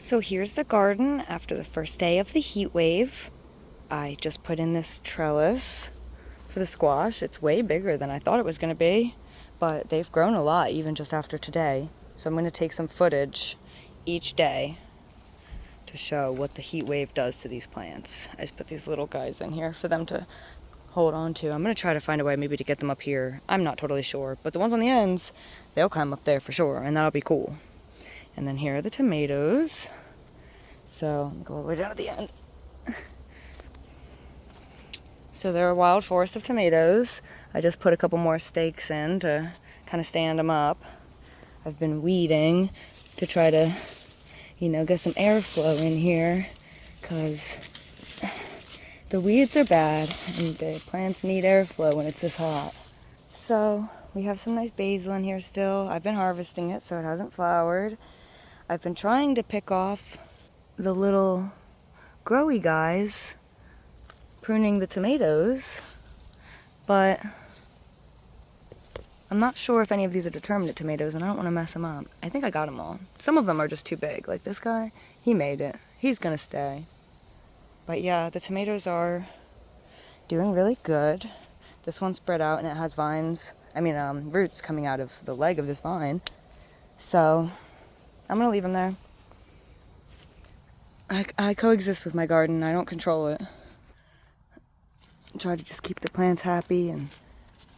So here's the garden after the first day of the heat wave. I just put in this trellis for the squash. It's way bigger than I thought it was going to be, but they've grown a lot even just after today. So I'm going to take some footage each day to show what the heat wave does to these plants. I just put these little guys in here for them to hold on to. I'm going to try to find a way maybe to get them up here. I'm not totally sure, but the ones on the ends, they'll climb up there for sure, and that'll be cool. And then here are the tomatoes. So I'll go all the way down to the end. So they're a wild forest of tomatoes. I just put a couple more stakes in to kind of stand them up. I've been weeding to try to, get some airflow in here, because the weeds are bad and the plants need airflow when it's this hot. So we have some nice basil in here still. I've been harvesting it, so it hasn't flowered. I've been trying to pick off the little growy guys, pruning the tomatoes, but I'm not sure if any of these are determinate tomatoes, and I don't want to mess them up. I think I got them all. Some of them are just too big. Like this guy, he made it. He's gonna stay. But yeah, the tomatoes are doing really good. This one's spread out and it has roots coming out of the leg of this vine. So I'm gonna leave them there. I coexist with my garden. I don't control it. I try to just keep the plants happy and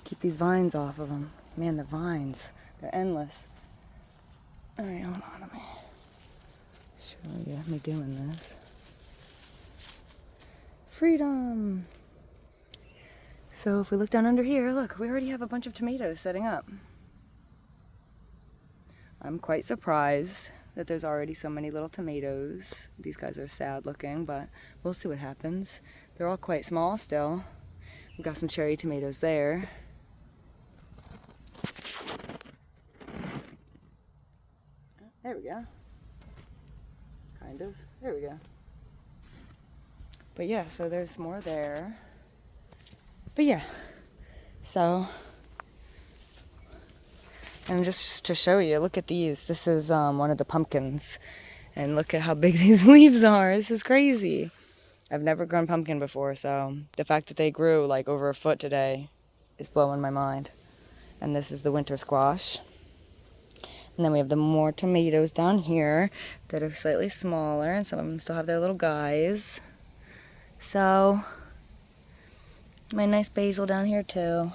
keep these vines off of them. Man, the vines, they're endless. All right, hold on, let me show you me doing this. Freedom! So if we look down under here, look, we already have a bunch of tomatoes setting up. I'm quite surprised that there's already so many little tomatoes. These guys are sad looking, but we'll see what happens. They're all quite small still. We've got some cherry tomatoes there. There we go. Kind of. There we go. But yeah, so there's more there. But yeah, so, and just to show you, look at these. This is one of the pumpkins. And look at how big these leaves are. This is crazy. I've never grown pumpkin before, so the fact that they grew like over a foot today is blowing my mind. And this is the winter squash. And then we have the more tomatoes down here that are slightly smaller, and some of them still have their little guys. So, my nice basil down here too.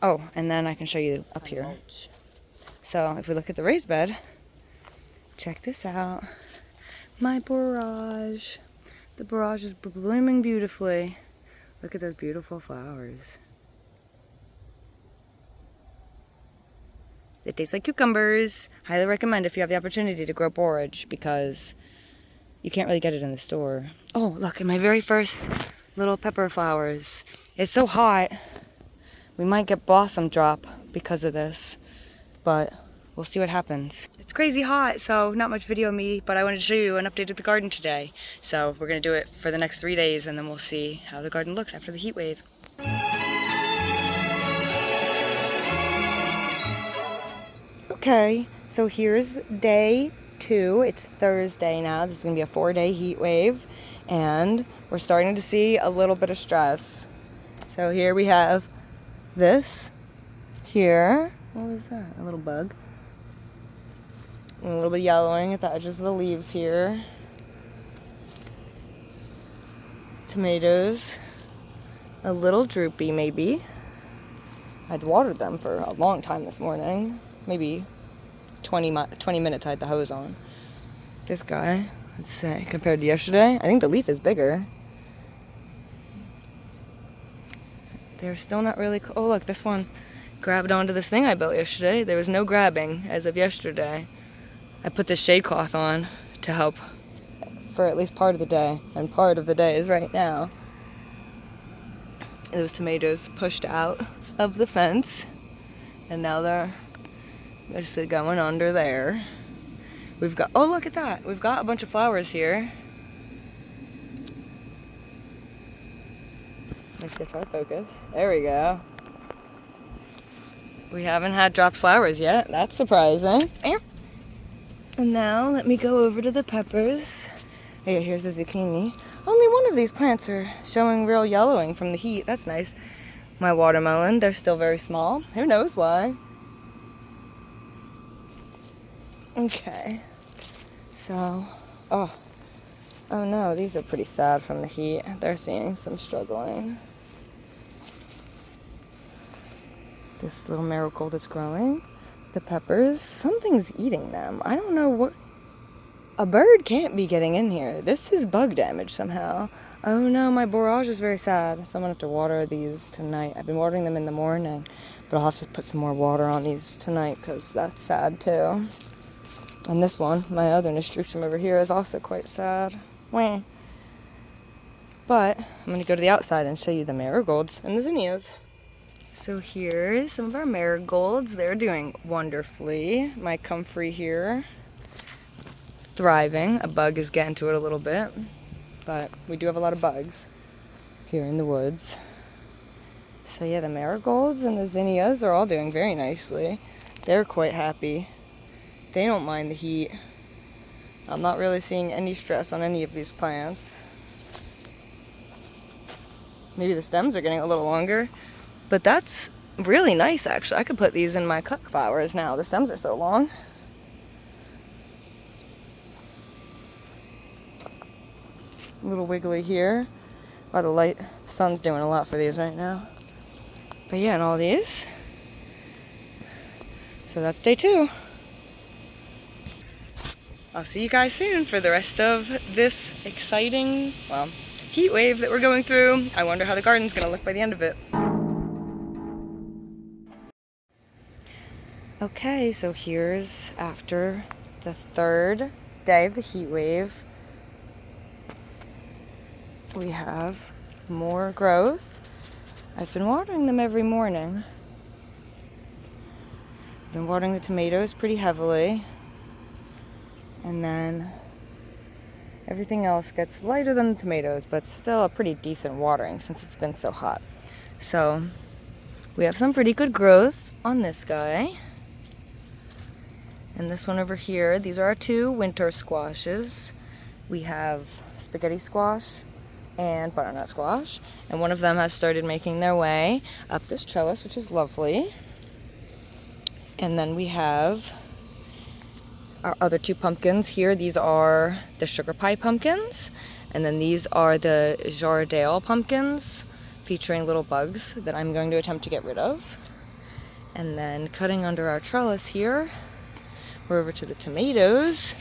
Oh, and then I can show you up here. So, if we look at the raised bed, check this out. My barrage. The barrage is blooming beautifully. Look at those beautiful flowers. They taste like cucumbers. Highly recommend if you have the opportunity to grow borage, because you can't really get it in the store. Oh, look at my very first little pepper flowers. It's so hot, we might get blossom drop because of this, but we'll see what happens. It's crazy hot, so not much video of me, but I wanted to show you an update of the garden today. So we're gonna do it for the next 3 days, and then we'll see how the garden looks after the heat wave. Okay, so here's day 2. It's Thursday now. This is going to be a 4-day heat wave, and we're starting to see a little bit of stress. So here we have this here. What was that? A little bug. And a little bit of yellowing at the edges of the leaves here. Tomatoes. A little droopy maybe. I'd watered them for a long time this morning. Maybe 20 minutes I had the hose on. This guy, let's say, compared to yesterday, I think the leaf is bigger. They're still not really, oh look, this one grabbed onto this thing I built yesterday. There was no grabbing as of yesterday. I put this shade cloth on to help for at least part of the day, and part of the day is right now. Those tomatoes pushed out of the fence, and now they're just going under there. We've got, oh look at that, we've got a bunch of flowers here. Let's get our focus. There we go. We haven't had dropped flowers yet. That's surprising. And now let me go over to the peppers. Hey, here's the zucchini. Only one of these plants are showing real yellowing from the heat. That's nice. My watermelon, they're still very small. Who knows why? Okay. So, oh no, these are pretty sad from the heat. They're seeing some struggling. This little marigold is growing. The peppers, something's eating them. I don't know what. A bird can't be getting in here. This is bug damage somehow. Oh no, my borage is very sad. So I'm gonna have to water these tonight. I've been watering them in the morning, but I'll have to put some more water on these tonight because that's sad too. And this one, my other nasturtium over here, is also quite sad. Wah. But I'm gonna go to the outside and show you the marigolds and the zinnias. So here's some of our marigolds. They're doing wonderfully. My comfrey here, thriving. A bug is getting to it a little bit, but we do have a lot of bugs here in the woods. So yeah, the marigolds and the zinnias are all doing very nicely. They're quite happy. They don't mind the heat. I'm not really seeing any stress on any of these plants. Maybe the stems are getting a little longer, but that's really nice actually. I could put these in my cut flowers now. The stems are so long. A little wiggly here. By the light, the sun's doing a lot for these right now. But yeah, and all these. So that's day 2. I'll see you guys soon for the rest of this exciting, well, heat wave that we're going through. I wonder how the garden's gonna look by the end of it. Okay, so here's after the 3rd day of the heat wave. We have more growth. I've been watering them every morning. I've been watering the tomatoes pretty heavily. And then everything else gets lighter than the tomatoes, but still a pretty decent watering since it's been so hot. So we have some pretty good growth on this guy. And this one over here, these are our 2 winter squashes. We have spaghetti squash and butternut squash, and one of them has started making their way up this trellis, which is lovely. And then we have our other 2 pumpkins here. These are the sugar pie pumpkins, and then these are the Jardale pumpkins featuring little bugs that I'm going to attempt to get rid of. And then cutting under our trellis here, we're over to the tomatoes.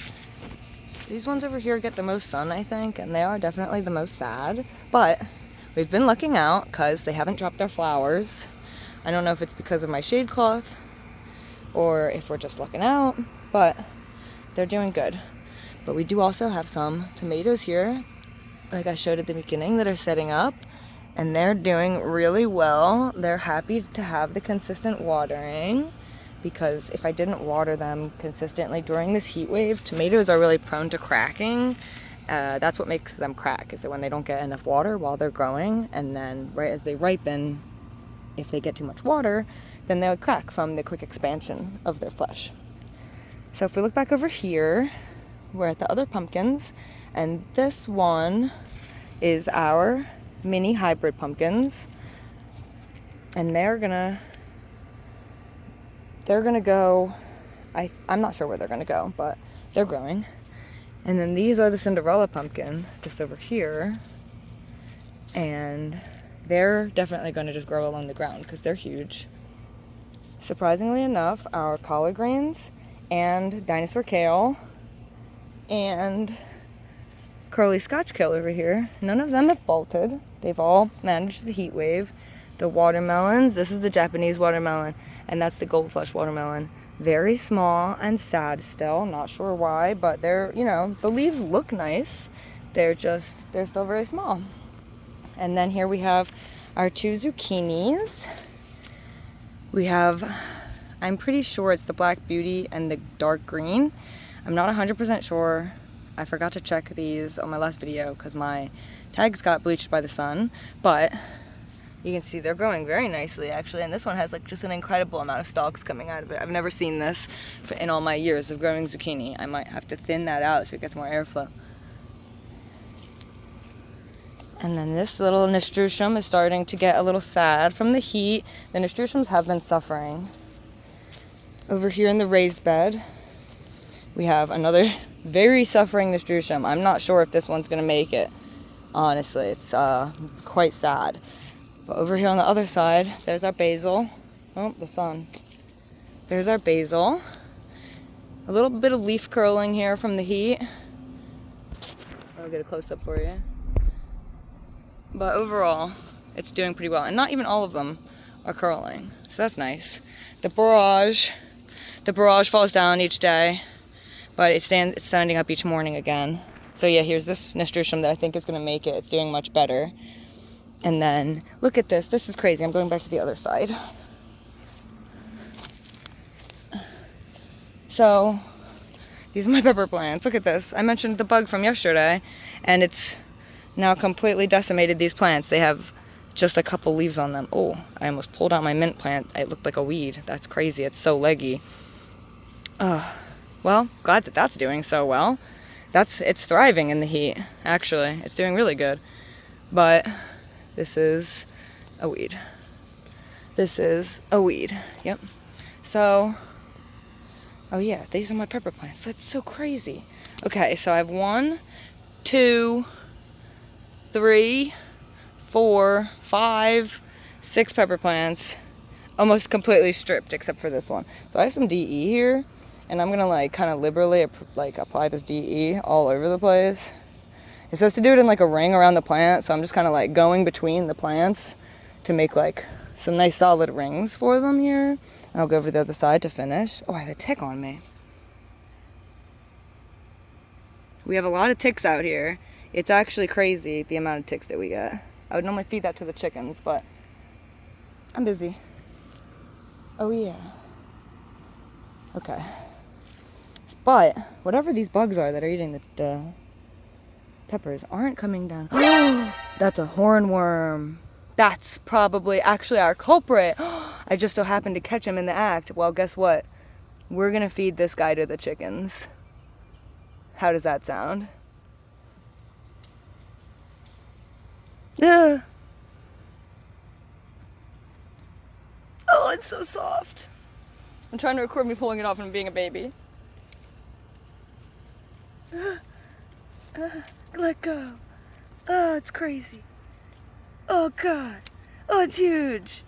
These ones over here get the most sun, I think, and they are definitely the most sad. But we've been looking out because they haven't dropped their flowers. I don't know if it's because of my shade cloth or if we're just looking out, but they're doing good. But we do also have some tomatoes here, like I showed at the beginning, that are setting up, and they're doing really well. They're happy to have the consistent watering, because if I didn't water them consistently during this heat wave, tomatoes are really prone to cracking. That's what makes them crack, is that when they don't get enough water while they're growing, and then right as they ripen, if they get too much water, then they'll crack from the quick expansion of their flesh. So if we look back over here, we're at the other pumpkins, and this one is our mini hybrid pumpkins, and they're gonna go, I'm not sure where they're gonna go, but they're growing. And then these are the Cinderella pumpkin, just over here, and they're definitely going to just grow along the ground because they're huge. Surprisingly enough, our collard greens and dinosaur kale and curly scotch kale over here, none of them have bolted. They've all managed the heat wave. The watermelons, this is the Japanese watermelon, and that's the gold flesh watermelon. Very small and sad still, not sure why, but they're, the leaves look nice. They're still very small. And then here we have our 2 zucchinis. We have, I'm pretty sure it's the Black Beauty and the dark green. I'm not 100% sure. I forgot to check these on my last video because my tags got bleached by the sun, but You can see they're growing very nicely, actually, and this one has like just an incredible amount of stalks coming out of it. I've never seen this in all my years of growing zucchini. I might have to thin that out so it gets more airflow. And then this little nasturtium is starting to get a little sad from the heat. The nasturtiums have been suffering. Over here in the raised bed, we have another very suffering nasturtium. I'm not sure if this one's going to make it. Honestly, it's quite sad. But over here on the other side, there's our basil. Oh, the sun. There's our basil. A little bit of leaf curling here from the heat. I'll get a close-up for you. But overall, it's doing pretty well. And not even all of them are curling. So that's nice. The barrage falls down each day, but it's standing up each morning again. So yeah, here's this nasturtium that I think is going to make it. It's doing much better. And then, look at this. This is crazy. I'm going back to the other side. So, these are my pepper plants. Look at this. I mentioned the bug from yesterday, and it's now completely decimated these plants. They have just a couple leaves on them. Oh, I almost pulled out my mint plant. It looked like a weed. That's crazy. It's so leggy. Well, glad that that's doing so well. It's thriving in the heat, actually. It's doing really good. But this is a weed. This is a weed. Yep. So, oh yeah, these are my pepper plants. That's so crazy. Okay, so I have 1, 2, 3, 4, 5, 6 pepper plants, almost completely stripped except for this one. So I have some DE here, and I'm gonna like kind of liberally apply this DE all over the place. It says to do it in like a ring around the plant, so I'm just kind of like going between the plants to make like some nice solid rings for them here. And I'll go over the other side to finish. Oh, I have a tick on me. We have a lot of ticks out here. It's actually crazy the amount of ticks that we get. I would normally feed that to the chickens, but I'm busy. Oh yeah. Okay. But whatever these bugs are that are eating the peppers aren't coming down. That's a hornworm. That's probably actually our culprit. I just so happened to catch him in the act. Well, guess what? We're gonna feed this guy to the chickens. How does that sound? Yeah. Oh, it's so soft. I'm trying to record me pulling it off and being a baby. Let go. Oh, it's crazy. Oh, God. Oh, it's huge.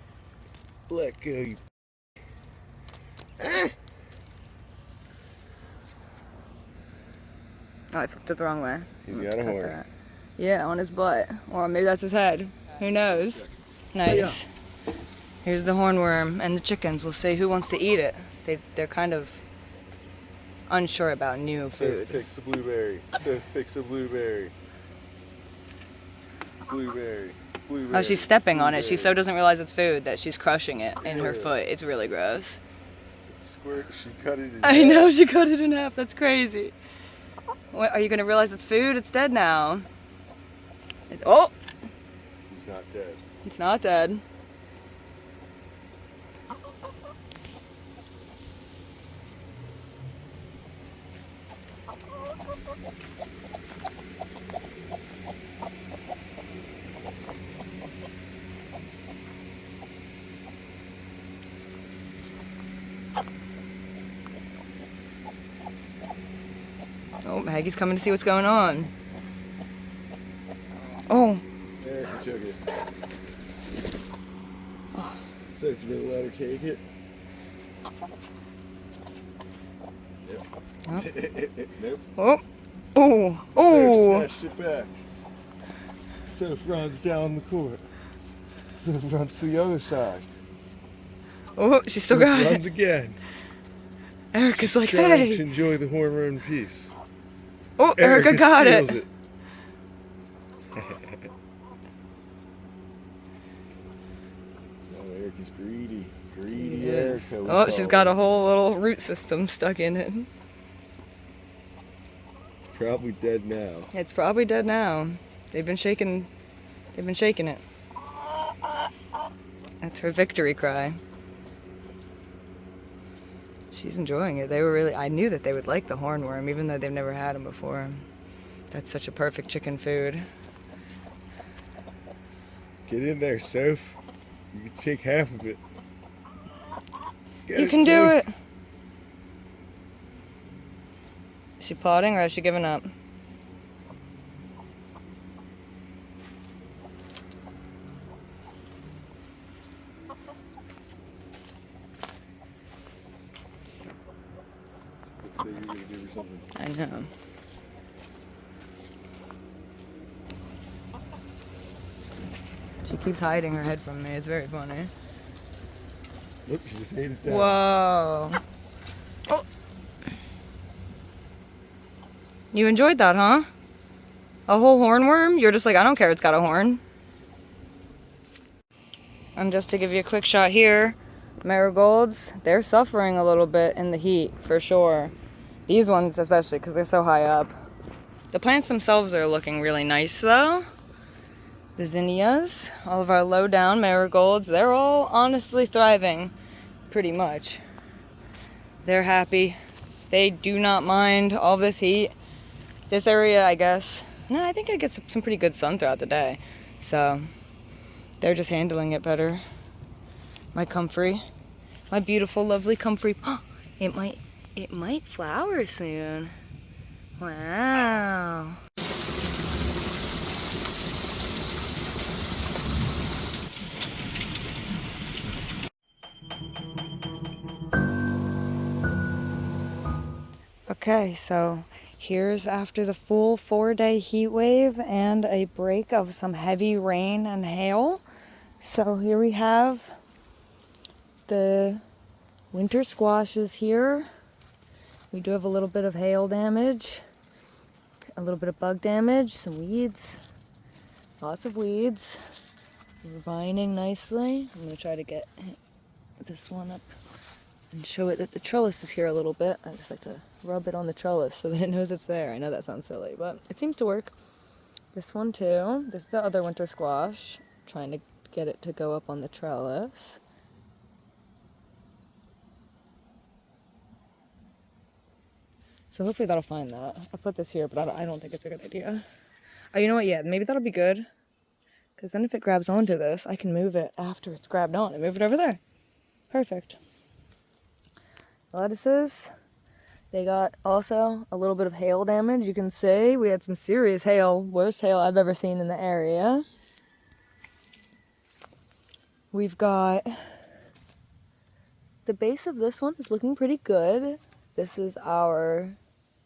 Let go, you. Oh, I flipped it the wrong way. He's got a horn. Yeah, on his butt. Or maybe that's his head. Who knows? Nice. Here's the hornworm and the chickens. We'll see who wants to eat it. They're kind of unsure about new food. Surf picks a blueberry. Surf picks a blueberry. Blueberry. Blueberry. Oh, she's stepping on it. She so doesn't realize it's food that she's crushing it in her foot. It's really gross. Squirt. She cut it in half. I know, she cut it in half. That's crazy. What, are you going to realize it's food? It's dead now. Oh! He's not dead. It's not dead. Oh, Maggie's coming to see what's going on. Oh. There, you took it. So if you don't let her take it. Yep. Oh. Nope. Oh. Oh. Oh. Surf snatched it back. Surf runs down the court. Surf runs to the other side. Oh, she still Surf got runs it. again. Erica's like, Trying to hey. enjoy the hornworm piece. Oh, Erica got steals it. Oh, Erica's greedy. Greedy Yes. Erica. Oh, she's got a whole little root system stuck in it. It's probably dead now. It's probably dead now. They've been shaking it. That's her victory cry. She's enjoying it. They were really, I knew that they would like the hornworm, even though they've never had them before. That's such a perfect chicken food. Get in there, Soph. You can take half of it. Get You it, can do Soph. it. Is she plotting or has she given up? Looks like you're gonna give her something. I know. She keeps hiding her head from me. It's very funny. Look, she just ate it down. Whoa. Oh. You enjoyed that, huh? A whole hornworm? You're just like, I don't care, it's got a horn. And just to give you a quick shot here, marigolds, they're suffering a little bit in the heat, for sure. These ones especially, because they're so high up. The plants themselves are looking really nice, though. The zinnias, all of our low-down marigolds, they're all honestly thriving, pretty much. They're happy. They do not mind all this heat. This area, I guess, no, I think I get some pretty good sun throughout the day. So, they're just handling it better. My comfrey, my beautiful, lovely comfrey. It might flower soon. Wow. Okay, so here's after the full 4-day heat wave and a break of some heavy rain and hail. So here we have the winter squashes here. We do have a little bit of hail damage, a little bit of bug damage, some weeds, lots of weeds. Vining nicely. I'm going to try to get this one up and show it that the trellis is here a little bit. I just like to rub it on the trellis so that it knows it's there. I know that sounds silly, but it seems to work. This one too. This is the other winter squash. Trying to get it to go up on the trellis. So hopefully that'll find that. I'll put this here, but I don't think it's a good idea. Oh, you know what? Yeah, maybe that'll be good. Because then if it grabs onto this, I can move it after it's grabbed on and move it over there. Perfect. Lettuces, they got also a little bit of hail damage. You can see we had some serious hail, worst hail I've ever seen in the area. We've got the base of this one is looking pretty good. This is our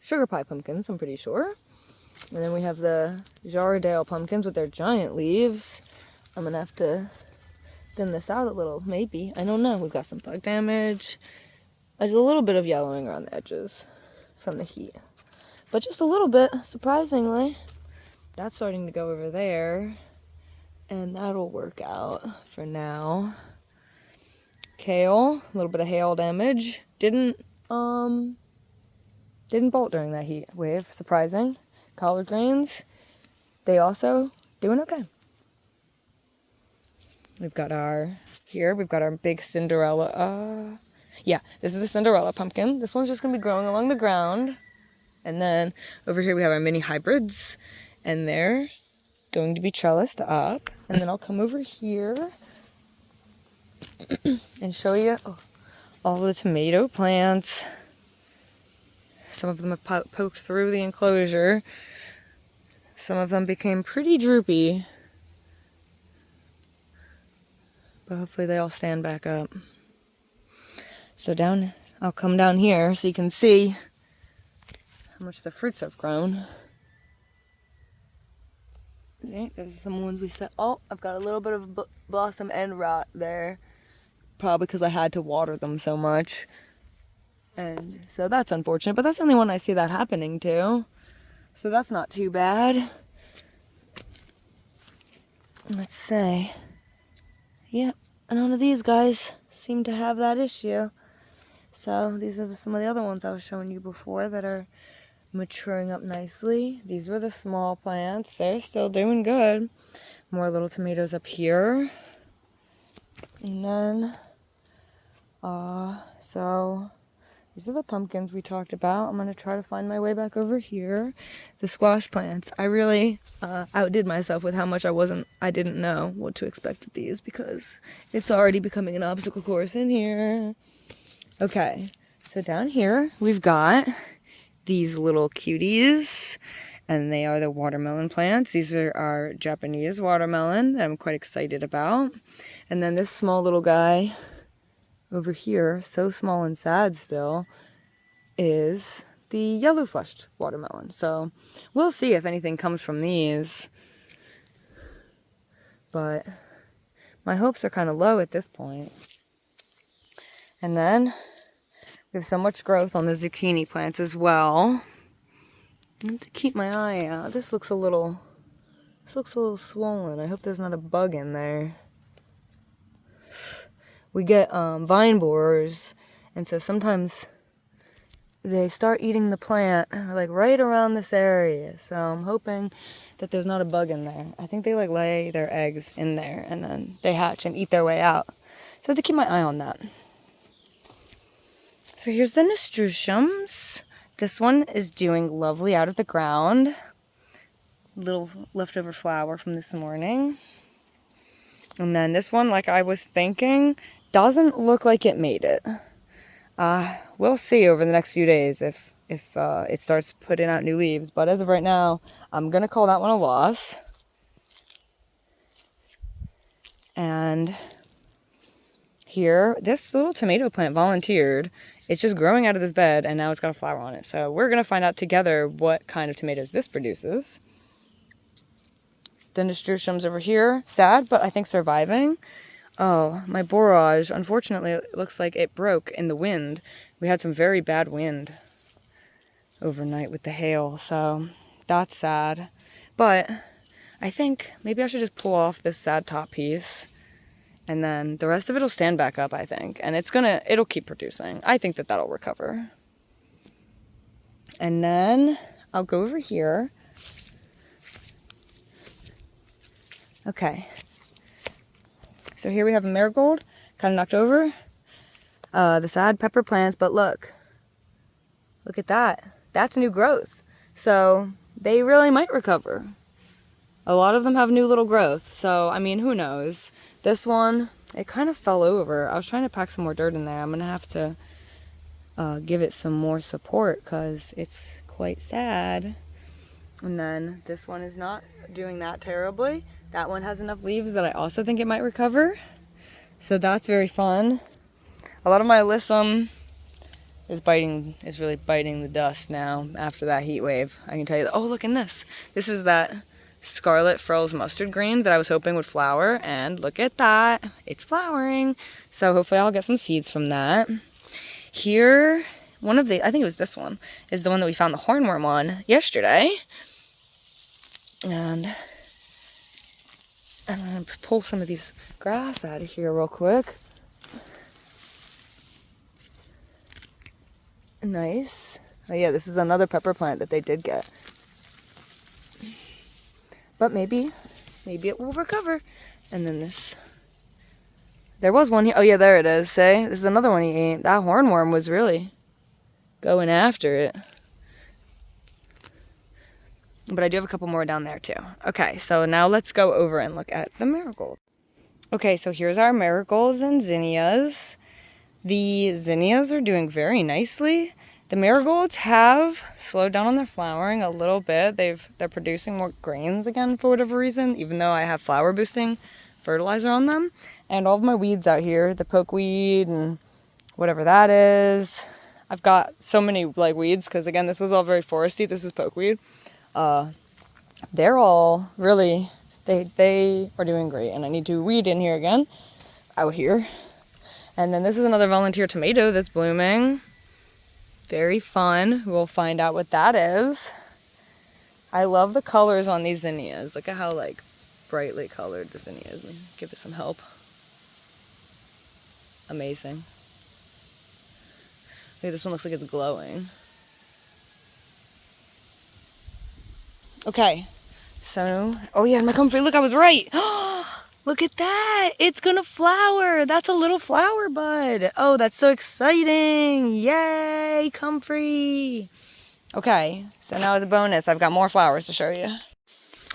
sugar pie pumpkins, I'm pretty sure. And then we have the Jardale pumpkins with their giant leaves. I'm gonna have to thin this out a little, maybe. I don't know. We've got some bug damage. There's a little bit of yellowing around the edges from the heat. But just a little bit, surprisingly. That's starting to go over there. And that'll work out for now. Kale, a little bit of hail damage. Didn't bolt during that heat wave, surprising. Collard greens, they also doing okay. We've got our big Cinderella. Yeah, this is the Cinderella pumpkin. This one's just going to be growing along the ground. And then over here we have our mini hybrids. And they're going to be trellised up. And then I'll come over here and show you all the tomato plants. Some of them have poked through the enclosure. Some of them became pretty droopy. But hopefully they all stand back up. So I'll come down here so you can see how much the fruits have grown. See, there's some ones we set. Oh, I've got a little bit of blossom end rot there. Probably because I had to water them so much. And so that's unfortunate, but that's the only one I see that happening to. So that's not too bad. Let's see. Yep, none of these guys seem to have that issue. So these are some of the other ones I was showing you before that are maturing up nicely. These were the small plants. They're still doing good. More little tomatoes up here. And then, so these are the pumpkins we talked about. I'm going to try to find my way back over here. The squash plants. I really outdid myself with how much I didn't know what to expect with these because it's already becoming an obstacle course in here. Okay, so down here we've got these little cuties, and they are the watermelon plants. These are our Japanese watermelon that I'm quite excited about. And then this small little guy over here, so small and sad still, is the yellow flushed watermelon. So we'll see if anything comes from these. But my hopes are kind of low at this point. And then we have so much growth on the zucchini plants as well. I have to keep my eye out. This looks a little swollen. I hope there's not a bug in there. We get vine borers, and so sometimes they start eating the plant like right around this area. So I'm hoping that there's not a bug in there. I think they like lay their eggs in there and then they hatch and eat their way out. So I have to keep my eye on that. So here's the nasturtiums. This one is doing lovely out of the ground. Little leftover flower from this morning. And then this one, like I was thinking, doesn't look like it made it. We'll see over the next few days if it starts putting out new leaves. But as of right now, I'm going to call that one a loss. And here, this little tomato plant volunteered. It's just growing out of this bed, and now it's got a flower on it. So we're going to find out together what kind of tomatoes this produces. The nasturtiums over here, sad, but I think surviving. Oh, my borage, unfortunately, it looks like it broke in the wind. We had some very bad wind overnight with the hail, so that's sad. But I think maybe I should just pull off this sad top piece, and then the rest of it will stand back up, I think. And it'll keep producing. I think that'll recover. And then I'll go over here. Okay. So here we have a marigold, kind of knocked over. The sad pepper plants, but look at that. That's new growth. So they really might recover. A lot of them have new little growth. So, I mean, who knows? This one, it kind of fell over. I was trying to pack some more dirt in there. I'm going to have to give it some more support because it's quite sad. And then this one is not doing that terribly. That one has enough leaves that I also think it might recover. So that's very fun. A lot of my alyssum is really biting the dust now after that heat wave. I can tell you that. Oh, look in this. This is that scarlet frills mustard green that I was hoping would flower. And look at that. It's flowering. So hopefully I'll get some seeds from that. Here, I think it was this one, is the one that we found the hornworm on yesterday. And I'm going to pull some of these grass out of here real quick. Nice. Oh yeah, this is another pepper plant that they did get. But maybe it will recover. And then this. There was one here. Oh yeah, there it is. Say, this is another one he ate. That hornworm was really going after it. But I do have a couple more down there too. Okay, so now let's go over and look at the marigold. Okay, so here's our marigolds and zinnias. The zinnias are doing very nicely. The marigolds have slowed down on their flowering a little bit. They're producing more grains again for whatever reason, even though I have flower boosting fertilizer on them. And all of my weeds out here, the pokeweed and whatever that is. I've got so many like weeds because again, this was all very foresty. This is pokeweed. They're all really, they are doing great. And I need to weed in here again, out here. And then this is another volunteer tomato that's blooming. Very fun. We'll find out what that is. I love the colors on these zinnias. Look at how like brightly colored the zinnia is. Let me give it some help. Amazing. Look, this one looks like it's glowing. Okay, so, oh yeah, my comfrey, look, I was right. Look at that. It's gonna flower. That's a little flower bud. Oh, that's so exciting. Yay, comfrey. Okay, so now as a bonus, I've got more flowers to show you.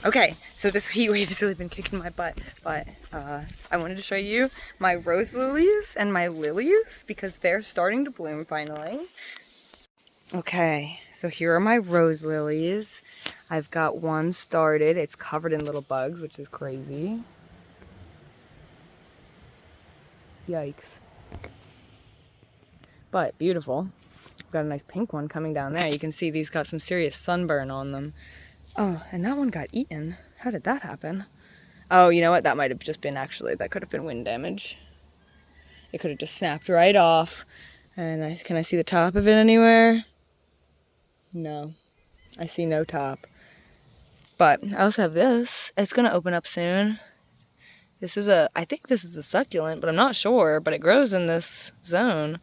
Okay, so this heat wave has really been kicking my butt, but I wanted to show you my rose lilies and my lilies because they're starting to bloom finally. Okay, so here are my rose lilies. I've got one started. It's covered in little bugs, which is crazy. Yikes. But beautiful. I've got a nice pink one coming down there. You can see these got some serious sunburn on them. Oh, and that one got eaten. How did that happen? Oh, you know what? That might have just been that could have been wind damage. It could have just snapped right off. And can I see the top of it anywhere? No, I see no top. But I also have this. It's gonna open up soon. I think this is a succulent, but I'm not sure, but it grows in this zone.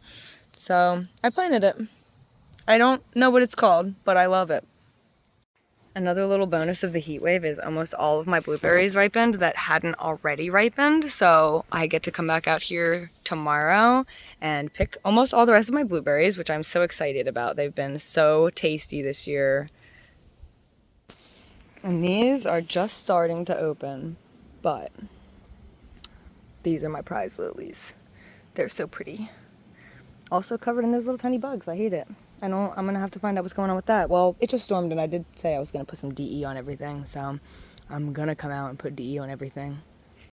So I planted it. I don't know what it's called, but I love it. Another little bonus of the heat wave is almost all of my blueberries ripened that hadn't already ripened. So I get to come back out here tomorrow and pick almost all the rest of my blueberries, which I'm so excited about. They've been so tasty this year. And these are just starting to open, but these are my prize lilies. They're so pretty. Also covered in those little tiny bugs. I hate it. I'm gonna have to find out what's going on with that. Well, it just stormed and I did say I was gonna put some DE on everything, so I'm gonna come out and put DE on everything.